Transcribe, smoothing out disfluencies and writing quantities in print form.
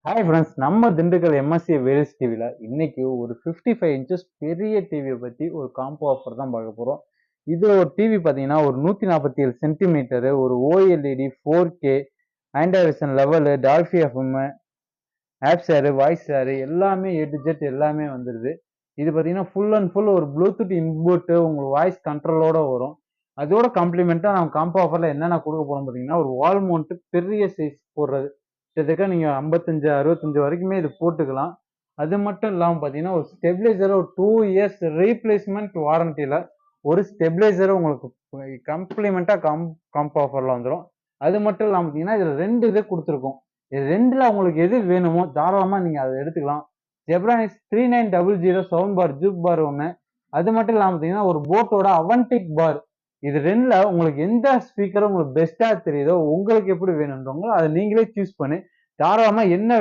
Hi friends, நம்ம Dindigul MSc Wales டிவியில் இன்னைக்கு ஒரு 55 இன்ச்சஸ் பெரிய டிவியை பற்றி ஒரு காம்போ ஆஃபர் தான் பார்க்க போகிறோம். இது ஒரு டிவி பார்த்தீங்கன்னா ஒரு 147 சென்டிமீட்டரு, ஒரு OLED 4K, Android version level, Dolby FM, app share, voice share எல்லாமே ஏ டு ஜெட் எல்லாமே வந்துடுது. இது பார்த்தீங்கன்னா ஃபுல் அண்ட் ஃபுல் ஒரு ப்ளூடூத் இன்புட்டு உங்களுக்கு வாய்ஸ் கண்ட்ரோலோட வரும். அதோட காம்ப்ளிமெண்ட்டாக நம்ம காம்போ ஆஃபரில் என்னென்ன கொடுக்க போகிறோம் பார்த்தீங்கன்னா, ஒரு வால் மவுண்ட்டு பெரிய சைஸ் போடுறது கிட்டத்தட்ட நீங்கள் 55 65 வரைக்குமே இது போட்டுக்கலாம். அது மட்டும் இல்லாமல் பார்த்தீங்கன்னா ஒரு ஸ்டெபிலைசர், ஒரு 2 இயர்ஸ் ரீப்ளேஸ்மெண்ட் வாரண்டியில் ஒரு ஸ்டெபிலைசர் உங்களுக்கு கம்ப்ளிமெண்ட்டாக காம்போ ஆஃபரில் வந்துடும். அது மட்டும் இல்லாமல் பார்த்தீங்கன்னா இதில் 2 இது கொடுத்துருக்கோம். இது 2ல் உங்களுக்கு எது வேணுமோ தாராளமாக நீங்கள் அதை எடுத்துக்கலாம். ஜெப்ரானிக்ஸ் 3900 சவுண்ட் பார் ஜூக் பார் ஒன்று. அது மட்டும் இல்லாமல் பார்த்தீங்கன்னா ஒரு போட்டோட அவன்டிக் பார். இது 2ல் உங்களுக்கு எந்த ஸ்பீக்கரும் உங்களுக்கு பெஸ்ட்டாக தெரியுதோ உங்களுக்கு எப்படி வேணுன்றவங்களோ அதை நீங்களே சூஸ் பண்ணி தாராளமாக என்ன